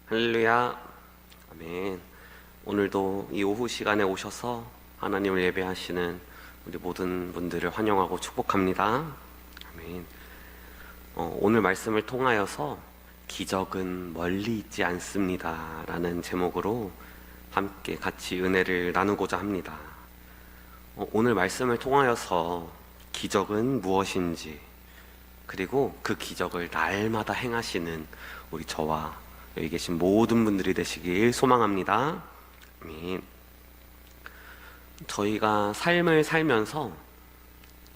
할렐루야. 아멘. 오늘도 이 오후 시간에 오셔서 하나님을 예배하시는 우리 모든 분들을 환영하고 축복합니다. 아멘. 오늘 말씀을 통하여서 기적은 멀리 있지 않습니다 라는 제목으로 함께 같이 은혜를 나누고자 합니다. 오늘 말씀을 통하여서 기적은 무엇인지, 그리고 그 기적을 날마다 행하시는 우리 저와 여기 계신 모든 분들이 되시길 소망합니다. 아멘. 저희가 삶을 살면서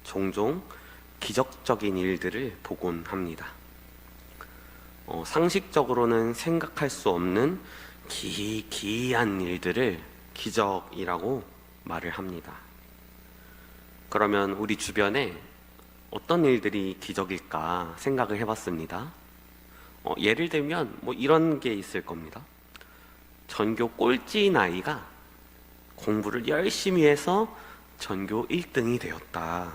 종종 기적적인 일들을 보곤 합니다. 상식적으로는 생각할 수 없는 기이한 일들을 기적이라고 말을 합니다. 그러면 우리 주변에 어떤 일들이 기적일까 생각을 해봤습니다. 예를 들면 이런 게 있을 겁니다. 전교 꼴찌인 아이가 공부를 열심히 해서 전교 1등이 되었다.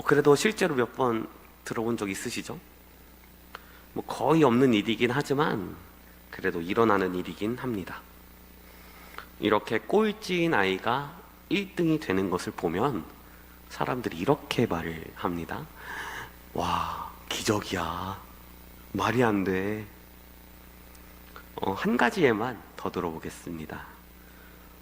그래도 실제로 몇 번 들어본 적 있으시죠? 거의 없는 일이긴 하지만 그래도 일어나는 일이긴 합니다. 이렇게 꼴찌인 아이가 1등이 되는 것을 보면 사람들이 이렇게 말을 합니다. 와, 기적이야. 말이 안 돼. 한 가지에만 더 들어보겠습니다.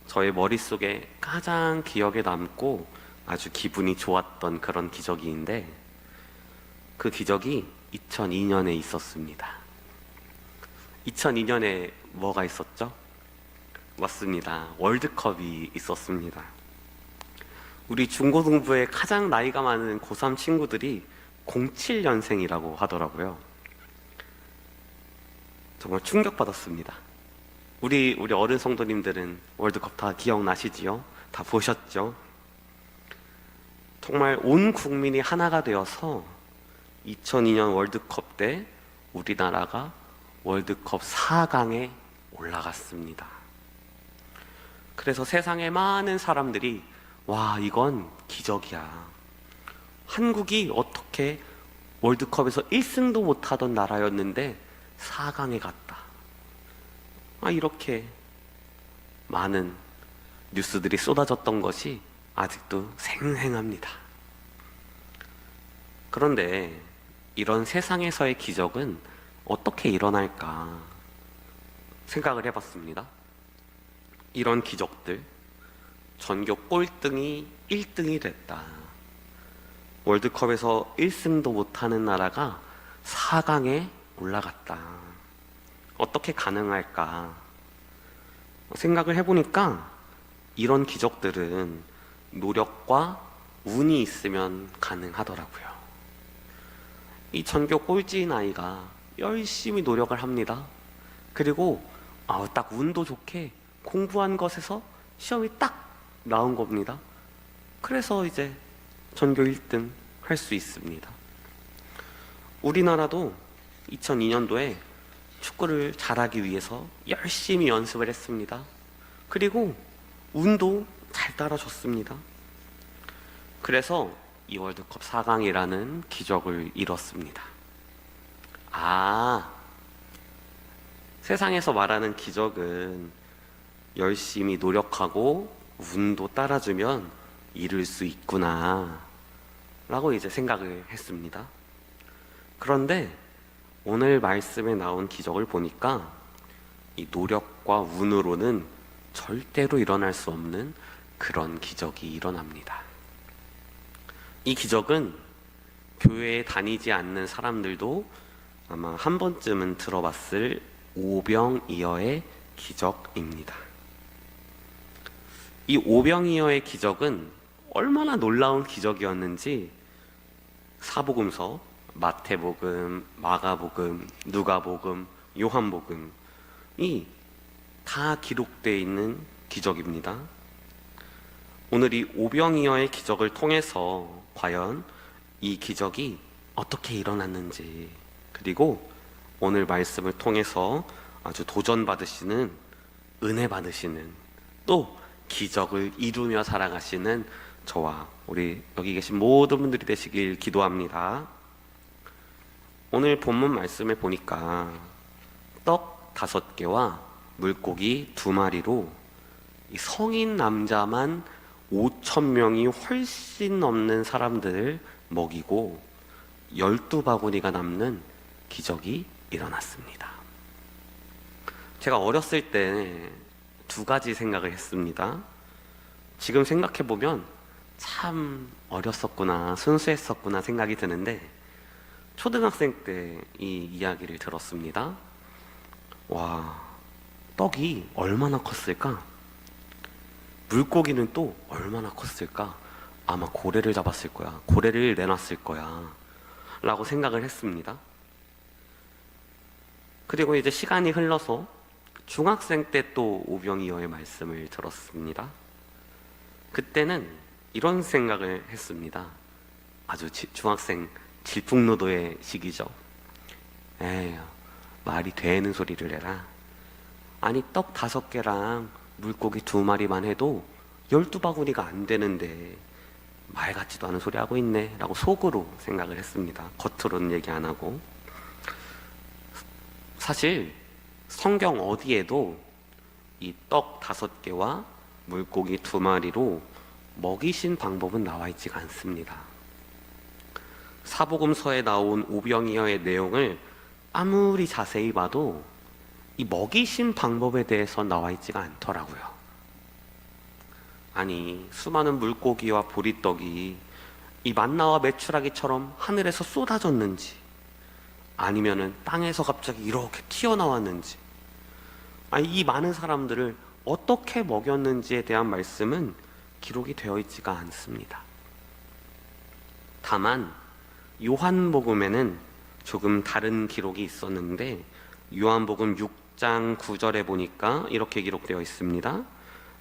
저의 머릿속에 가장 기억에 남고 아주 기분이 좋았던 그런 기적인데, 그 기적이 2002년에 있었습니다. 2002년에 뭐가 있었죠? 맞습니다. 월드컵이 있었습니다. 우리 중고등부의 가장 나이가 많은 고3 친구들이 07년생이라고 하더라고요. 정말 충격받았습니다. 우리 어른 성도님들은 월드컵 다 기억나시지요? 다 보셨죠? 정말 온 국민이 하나가 되어서 2002년 월드컵 때 우리나라가 월드컵 4강에 올라갔습니다. 그래서 세상의 많은 사람들이 와, 이건 기적이야. 한국이 어떻게 월드컵에서 1승도 못하던 나라였는데 4강에 갔다. 이렇게 많은 뉴스들이 쏟아졌던 것이 아직도 생생합니다. 그런데 이런 세상에서의 기적은 어떻게 일어날까 생각을 해봤습니다. 이런 기적들, 전교 꼴등이 1등이 됐다. 월드컵에서 1승도 못하는 나라가 4강에 올라갔다. 어떻게 가능할까 생각을 해보니까 이런 기적들은 노력과 운이 있으면 가능하더라고요. 이 전교 꼴찌인 아이가 열심히 노력을 합니다. 그리고 딱 운도 좋게 공부한 것에서 시험이 딱 나온 겁니다. 그래서 이제 전교 1등 할 수 있습니다. 우리나라도 2002년도에 축구를 잘하기 위해서 열심히 연습을 했습니다. 그리고 운도 잘 따라줬습니다. 그래서 이 월드컵 4강이라는 기적을 이뤘습니다. 세상에서 말하는 기적은 열심히 노력하고 운도 따라주면 이룰 수 있구나 라고 이제 생각을 했습니다. 그런데 오늘 말씀에 나온 기적을 보니까 이 노력과 운으로는 절대로 일어날 수 없는 그런 기적이 일어납니다. 이 기적은 교회에 다니지 않는 사람들도 아마 한 번쯤은 들어봤을 오병이어의 기적입니다. 이 오병이어의 기적은 얼마나 놀라운 기적이었는지 사복음서, 마태복음, 마가복음, 누가복음, 요한복음이 다 기록되어 있는 기적입니다. 오늘 이 오병이어의 기적을 통해서 과연 이 기적이 어떻게 일어났는지, 그리고 오늘 말씀을 통해서 아주 도전받으시는, 은혜 받으시는, 또 기적을 이루며 살아가시는 저와 우리 여기 계신 모든 분들이 되시길 기도합니다. 오늘 본문 말씀에 보니까 떡 5개와 물고기 2마리로 이 성인 남자만 5,000명이 훨씬 넘는 사람들을 먹이고 12바구니가 남는 기적이 일어났습니다. 제가 어렸을 때 2가지 생각을 했습니다. 지금 생각해보면 참 어렸었구나, 순수했었구나 생각이 드는데, 초등학생 때 이 이야기를 들었습니다. 와, 떡이 얼마나 컸을까? 물고기는 또 얼마나 컸을까? 아마 고래를 잡았을 거야. 고래를 내놨을 거야. 라고 생각을 했습니다. 그리고 이제 시간이 흘러서 중학생 때 또 오병이어의 말씀을 들었습니다. 그때는 이런 생각을 했습니다. 아주 중학생 질풍노도의 시기죠. 에휴, 말이 되는 소리를 해라. 아니, 떡 5개랑 물고기 2마리만 해도 12바구니가 안 되는데 말 같지도 않은 소리 하고 있네 라고 속으로 생각을 했습니다. 겉으로는 얘기 안 하고. 사실 성경 어디에도 이 떡 5개와 물고기 2마리로 먹이신 방법은 나와 있지가 않습니다. 사복음서에 나온 오병이어의 내용을 아무리 자세히 봐도 이 먹이신 방법에 대해서 나와 있지가 않더라고요. 아니, 수많은 물고기와 보리떡이 이 만나와 메추라기처럼 하늘에서 쏟아졌는지, 아니면은 땅에서 갑자기 이렇게 튀어나왔는지, 아니, 이 많은 사람들을 어떻게 먹였는지에 대한 말씀은 기록이 되어 있지가 않습니다. 다만 요한복음에는 조금 다른 기록이 있었는데, 요한복음 6장 9절에 보니까 이렇게 기록되어 있습니다.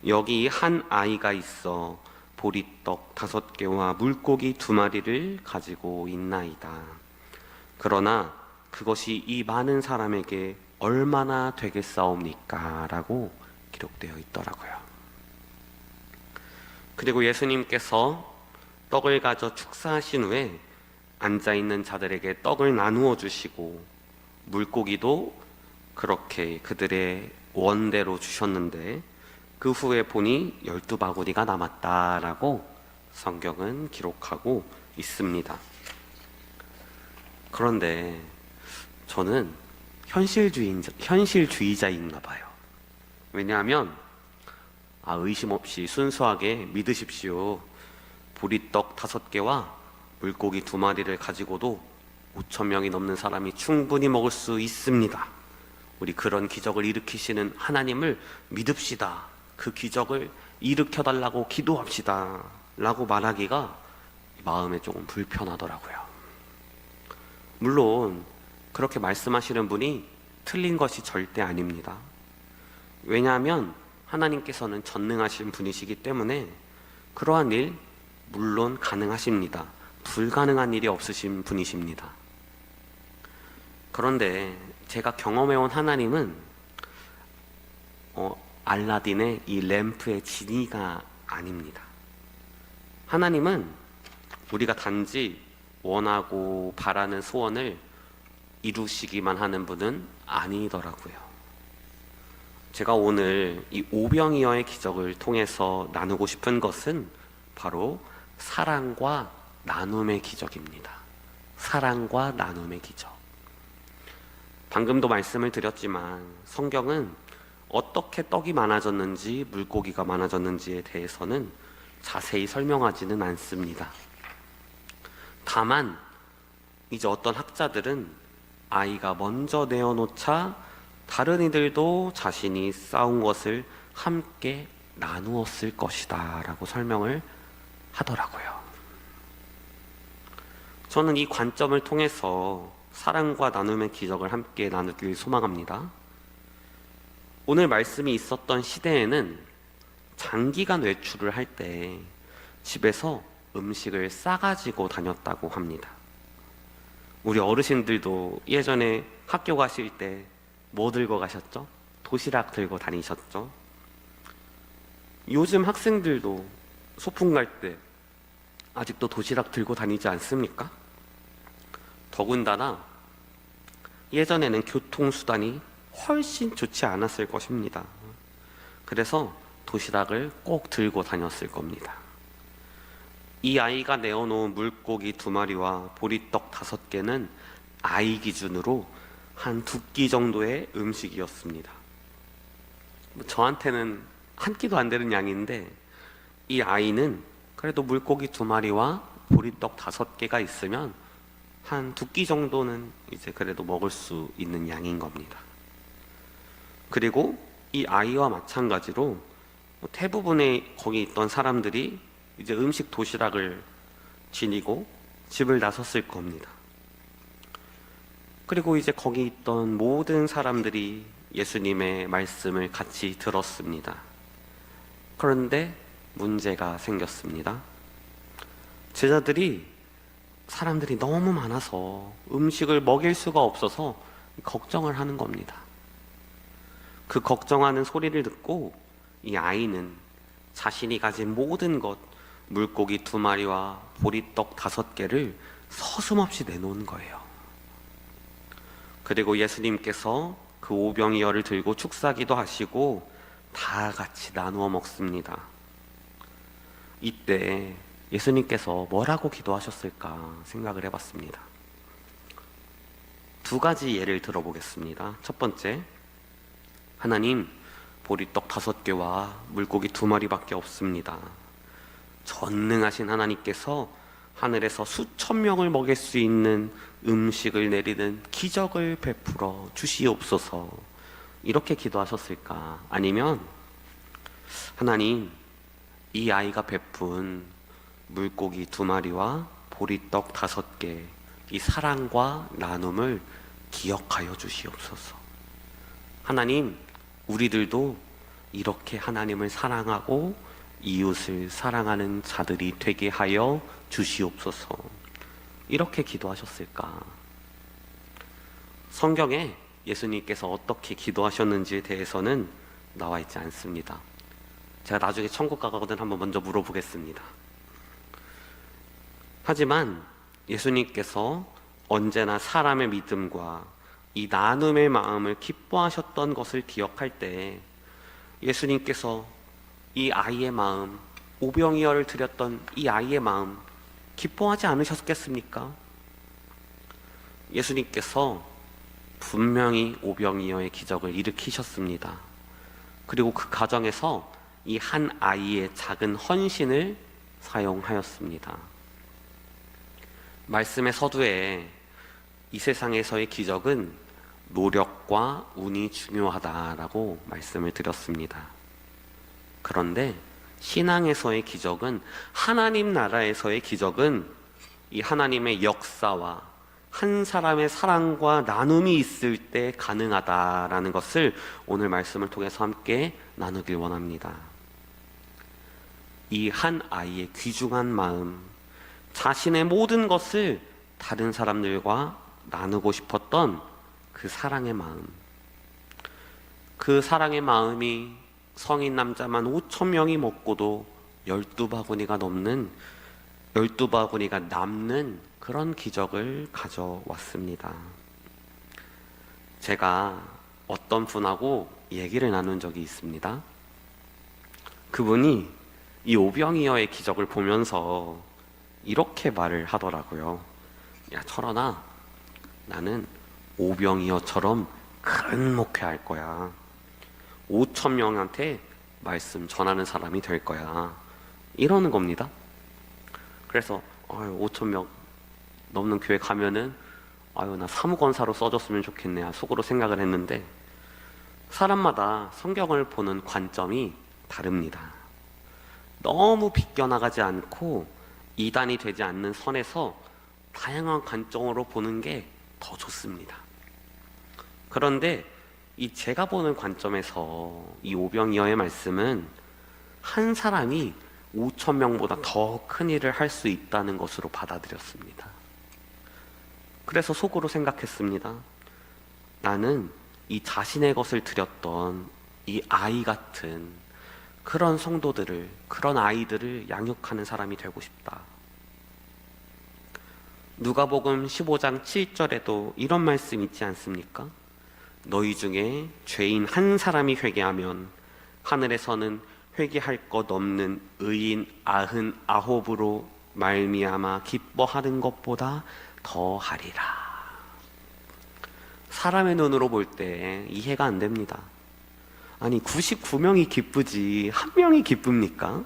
여기 한 아이가 있어 보리떡 5개와 물고기 2마리를 가지고 있나이다. 그러나 그것이 이 많은 사람에게 얼마나 되겠사옵니까? 라고 기록되어 있더라고요. 그리고 예수님께서 떡을 가져 축사하신 후에 앉아있는 자들에게 떡을 나누어 주시고 물고기도 그렇게 그들의 원대로 주셨는데, 그 후에 보니 12바구니가 남았다라고 성경은 기록하고 있습니다. 그런데 저는 현실주의자인가 봐요. 왜냐하면 의심 없이 순수하게 믿으십시오. 보리떡 5개와 물고기 2마리를 가지고도 5,000명이 넘는 사람이 충분히 먹을 수 있습니다. 우리 그런 기적을 일으키시는 하나님을 믿읍시다. 그 기적을 일으켜달라고 기도합시다. 라고 말하기가 마음에 조금 불편하더라고요. 물론 그렇게 말씀하시는 분이 틀린 것이 절대 아닙니다. 왜냐하면 하나님께서는 전능하신 분이시기 때문에 그러한 일 물론 가능하십니다. 불가능한 일이 없으신 분이십니다. 그런데 제가 경험해온 하나님은 알라딘의 이 램프의 지니가 아닙니다. 하나님은 우리가 단지 원하고 바라는 소원을 이루시기만 하는 분은 아니더라고요. 제가 오늘 이 오병이어의 기적을 통해서 나누고 싶은 것은 바로 사랑과 나눔의 기적입니다. 사랑과 나눔의 기적. 방금도 말씀을 드렸지만 성경은 어떻게 떡이 많아졌는지 물고기가 많아졌는지에 대해서는 자세히 설명하지는 않습니다. 다만 이제 어떤 학자들은 아이가 먼저 내어놓자 다른 이들도 자신이 쌓은 것을 함께 나누었을 것이다 라고 설명을 하더라고요. 저는 이 관점을 통해서 사랑과 나눔의 기적을 함께 나누길 소망합니다. 오늘 말씀이 있었던 시대에는 장기간 외출을 할 때 집에서 음식을 싸가지고 다녔다고 합니다. 우리 어르신들도 예전에 학교 가실 때 뭐 들고 가셨죠? 도시락 들고 다니셨죠? 요즘 학생들도 소풍 갈 때 아직도 도시락 들고 다니지 않습니까? 더군다나 예전에는 교통수단이 훨씬 좋지 않았을 것입니다. 그래서 도시락을 꼭 들고 다녔을 겁니다. 이 아이가 내어놓은 물고기 2마리와 보리떡 5개는 아이 기준으로 한 2끼 정도의 음식이었습니다. 저한테는 한 끼도 안 되는 양인데, 이 아이는 그래도 물고기 2마리와 보리떡 5개가 있으면 한 2끼 정도는 이제 그래도 먹을 수 있는 양인 겁니다. 그리고 이 아이와 마찬가지로 대부분의 거기 있던 사람들이 이제 음식 도시락을 지니고 집을 나섰을 겁니다. 그리고 이제 거기 있던 모든 사람들이 예수님의 말씀을 같이 들었습니다. 그런데 문제가 생겼습니다. 제자들이 사람들이 너무 많아서 음식을 먹일 수가 없어서 걱정을 하는 겁니다. 그 걱정하는 소리를 듣고 이 아이는 자신이 가진 모든 것, 물고기 2마리와 보리떡 5개를 서슴없이 내놓은 거예요. 그리고 예수님께서 그 오병이어를 들고 축사기도 하시고 다 같이 나누어 먹습니다. 이때 예수님께서 뭐라고 기도하셨을까 생각을 해봤습니다. 2가지 예를 들어보겠습니다. 첫 번째, 하나님, 보리떡 5개와 물고기 2마리밖에 없습니다. 전능하신 하나님께서 하늘에서 수천 명을 먹일 수 있는 음식을 내리는 기적을 베풀어 주시옵소서, 이렇게 기도하셨을까? 아니면 하나님, 이 아이가 베푼 물고기 2마리와 보리떡 5개, 이 사랑과 나눔을 기억하여 주시옵소서. 하나님, 우리들도 이렇게 하나님을 사랑하고 이웃을 사랑하는 자들이 되게 하여 주시옵소서, 이렇게 기도하셨을까? 성경에 예수님께서 어떻게 기도하셨는지에 대해서는 나와 있지 않습니다. 제가 나중에 천국 가거든 한번 먼저 물어보겠습니다. 하지만 예수님께서 언제나 사람의 믿음과 이 나눔의 마음을 기뻐하셨던 것을 기억할 때 예수님께서 이 아이의 마음, 오병이어를 드렸던 이 아이의 마음 기뻐하지 않으셨겠습니까? 예수님께서 분명히 오병이어의 기적을 일으키셨습니다. 그리고 그 과정에서 이 한 아이의 작은 헌신을 사용하였습니다. 말씀의 서두에 이 세상에서의 기적은 노력과 운이 중요하다라고 말씀을 드렸습니다. 그런데 신앙에서의 기적은, 하나님 나라에서의 기적은 이 하나님의 역사와 한 사람의 사랑과 나눔이 있을 때 가능하다라는 것을 오늘 말씀을 통해서 함께 나누길 원합니다. 이 한 아이의 귀중한 마음, 자신의 모든 것을 다른 사람들과 나누고 싶었던 그 사랑의 마음, 그 사랑의 마음이 성인 남자만 5,000명이 먹고도 12바구니가 넘는, 12바구니가 남는 그런 기적을 가져왔습니다. 제가 어떤 분하고 얘기를 나눈 적이 있습니다. 그분이 이 오병이어의 기적을 보면서 이렇게 말을 하더라고요. 야, 철원아, 나는 오병이어처럼 큰 목회할 거야. 5,000명한테 말씀 전하는 사람이 될 거야, 이러는 겁니다. 그래서 5,000명 넘는 교회 가면은 나 사무권사로 써줬으면 좋겠네 속으로 생각을 했는데, 사람마다 성경을 보는 관점이 다릅니다. 너무 비껴나가지 않고 이단이 되지 않는 선에서 다양한 관점으로 보는 게 더 좋습니다. 그런데 이 제가 보는 관점에서 이 오병이어의 말씀은 한 사람이 5,000명보다 더 큰 일을 할 수 있다는 것으로 받아들였습니다. 그래서 속으로 생각했습니다. 나는 이 자신의 것을 드렸던 이 아이 같은 그런 성도들을, 그런 아이들을 양육하는 사람이 되고 싶다. 누가복음 15장 7절에도 이런 말씀 있지 않습니까? 너희 중에 죄인 한 사람이 회개하면 하늘에서는 회개할 것 없는 의인 99으로 말미암아 기뻐하는 것보다 더 하리라. 사람의 눈으로 볼 때 이해가 안 됩니다. 아니 99명이 기쁘지 한 명이 기쁩니까?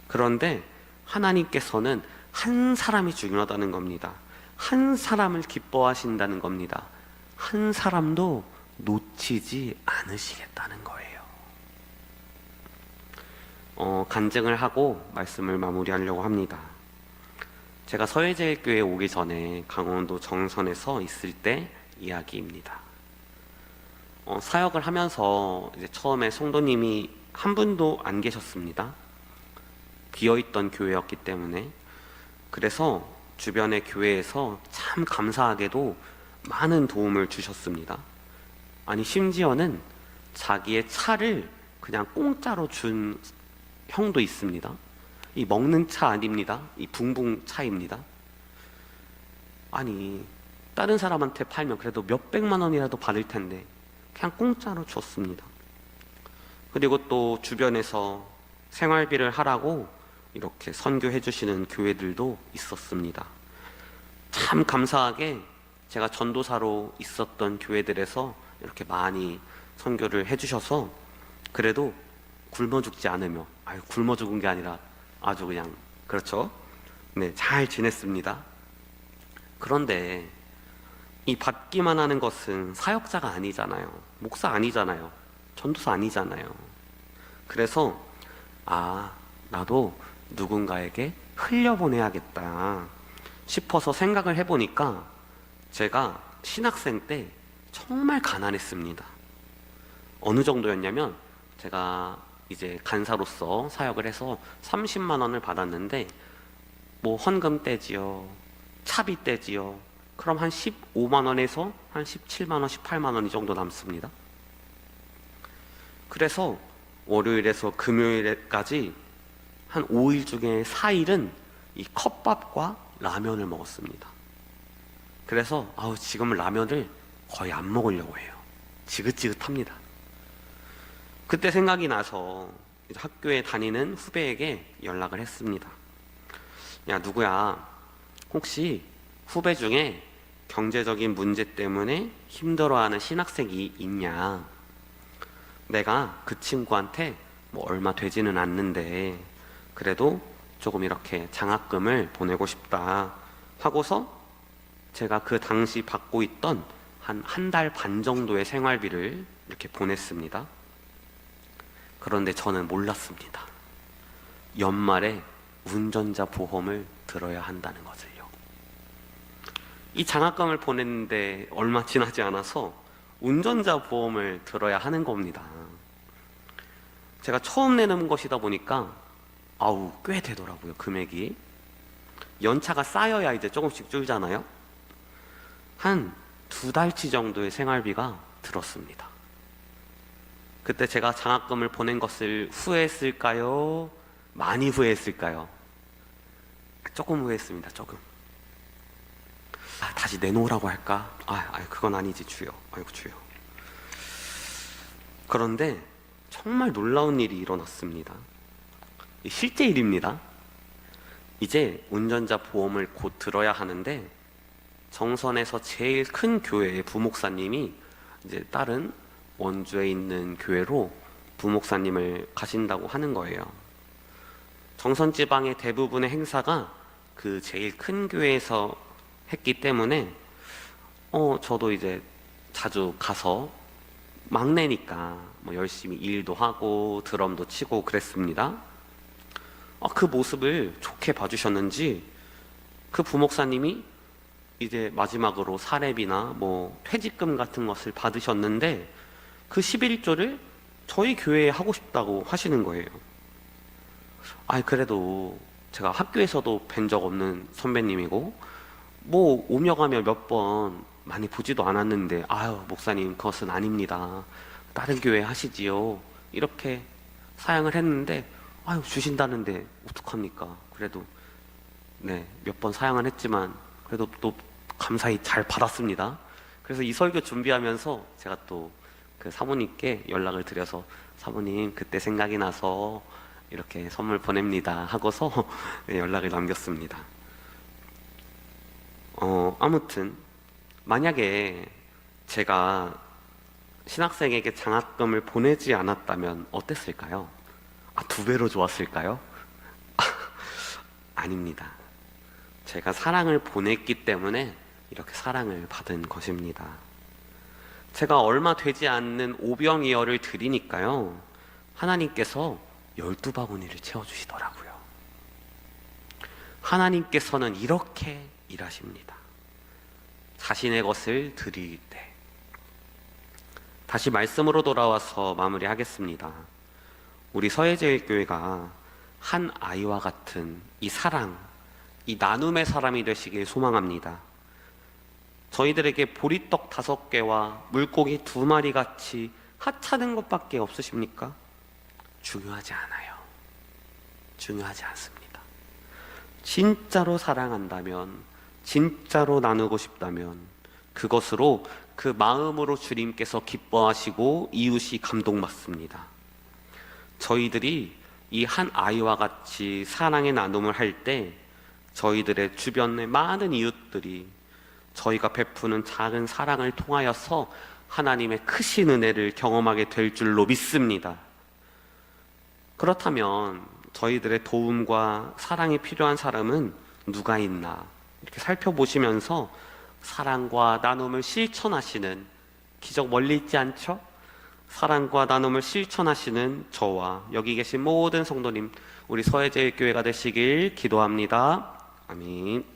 그런데 하나님께서는 한 사람이 중요하다는 겁니다. 한 사람을 기뻐하신다는 겁니다. 한 사람도 놓치지 않으시겠다는 거예요. 간증을 하고 말씀을 마무리하려고 합니다. 제가 서해제일교회에 오기 전에 강원도 정선에서 있을 때 이야기입니다. 사역을 하면서 이제 처음에 성도님이 한 분도 안 계셨습니다. 비어있던 교회였기 때문에. 그래서 주변의 교회에서 참 감사하게도 많은 도움을 주셨습니다. 아니 심지어는 자기의 차를 그냥 공짜로 준 형도 있습니다. 이 먹는 차 아닙니다. 이 붕붕 차입니다. 아니 다른 사람한테 팔면 그래도 몇백만 원이라도 받을 텐데 그냥 공짜로 줬습니다. 그리고 또 주변에서 생활비를 하라고 이렇게 선교해 주시는 교회들도 있었습니다. 참 감사하게 제가 전도사로 있었던 교회들에서 이렇게 많이 선교를 해주셔서 그래도 굶어 죽지 않으며, 굶어 죽은 게 아니라 아주 그냥 그렇죠. 네, 잘 지냈습니다. 그런데 이 받기만 하는 것은 사역자가 아니잖아요. 목사 아니잖아요. 전도사 아니잖아요. 그래서 나도 누군가에게 흘려보내야겠다 싶어서 생각을 해보니까 제가 신학생 때 정말 가난했습니다. 어느 정도였냐면 제가 이제 간사로서 사역을 해서 30만 원을 받았는데 뭐 헌금 떼지요, 차비 떼지요. 그럼 한 15만 원에서 한 17만 원, 18만 원 이 정도 남습니다. 그래서 월요일에서 금요일까지 한 5일 중에 4일은 이 컵밥과 라면을 먹었습니다. 그래서 지금은 라면을 거의 안 먹으려고 해요. 지긋지긋합니다. 그때 생각이 나서 이제 학교에 다니는 후배에게 연락을 했습니다. 야, 누구야, 혹시 후배 중에 경제적인 문제 때문에 힘들어하는 신학생이 있냐? 내가 그 친구한테 뭐 얼마 되지는 않는데 그래도 조금 이렇게 장학금을 보내고 싶다 하고서 제가 그 당시 받고 있던 한 달 반 정도의 생활비를 이렇게 보냈습니다. 그런데 저는 몰랐습니다. 연말에 운전자 보험을 들어야 한다는 것을요. 이 장학금을 보냈는데 얼마 지나지 않아서 운전자 보험을 들어야 하는 겁니다. 제가 처음 내는 것이다 보니까 꽤 되더라고요, 금액이. 연차가 쌓여야 이제 조금씩 줄잖아요. 한 2달치 정도의 생활비가 들었습니다. 그때 제가 장학금을 보낸 것을 후회했을까요? 많이 후회했을까요? 조금 후회했습니다. 조금. 다시 내놓으라고 할까? 그건 아니지 주여. 아이고 주여. 그런데 정말 놀라운 일이 일어났습니다. 실제 일입니다. 이제 운전자 보험을 곧 들어야 하는데 정선에서 제일 큰 교회의 부목사님이 이제 다른 원주에 있는 교회로 부목사님을 가신다고 하는 거예요. 정선 지방의 대부분의 행사가 그 제일 큰 교회에서 했기 때문에 저도 이제 자주 가서 막내니까 뭐 열심히 일도 하고 드럼도 치고 그랬습니다. 그 모습을 좋게 봐주셨는지 그 부목사님이 이제 마지막으로 사례비나 뭐 퇴직금 같은 것을 받으셨는데 그 11조를 저희 교회에 하고 싶다고 하시는 거예요. 그래도 제가 학교에서도 뵌 적 없는 선배님이고 뭐 오며 가며 몇 번 많이 보지도 않았는데 목사님 그것은 아닙니다, 다른 교회 하시지요, 이렇게 사양을 했는데 주신다는데 어떡합니까? 그래도 몇 번 사양을 했지만 그래도 또 감사히 잘 받았습니다. 그래서 이 설교 준비하면서 제가 또 그 사모님께 연락을 드려서 사모님 그때 생각이 나서 이렇게 선물 보냅니다 하고서 네, 연락을 남겼습니다. 아무튼 만약에 제가 신학생에게 장학금을 보내지 않았다면 어땠을까요? 2배로 좋았을까요? 아닙니다. 제가 사랑을 보냈기 때문에 이렇게 사랑을 받은 것입니다. 제가 얼마 되지 않는 오병이어를 드리니까요, 하나님께서 12바구니를 채워주시더라고요. 하나님께서는 이렇게 일하십니다. 자신의 것을 드릴 때. 다시 말씀으로 돌아와서 마무리하겠습니다. 우리 서예제일교회가 한 아이와 같은 이 사랑, 이 나눔의 사람이 되시길 소망합니다. 저희들에게 보리떡 5개와 물고기 2마리 같이 하찮은 것밖에 없으십니까? 중요하지 않아요. 중요하지 않습니다. 진짜로 사랑한다면, 진짜로 나누고 싶다면 그것으로, 그 마음으로 주님께서 기뻐하시고 이웃이 감동받습니다. 저희들이 이 한 아이와 같이 사랑의 나눔을 할 때 저희들의 주변의 많은 이웃들이 저희가 베푸는 작은 사랑을 통하여서 하나님의 크신 은혜를 경험하게 될 줄로 믿습니다. 그렇다면 저희들의 도움과 사랑이 필요한 사람은 누가 있나 이렇게 살펴보시면서 사랑과 나눔을 실천하시는, 기적 멀리 있지 않죠? 사랑과 나눔을 실천하시는 저와 여기 계신 모든 성도님, 우리 서예제일교회가 되시길 기도합니다. 아멘.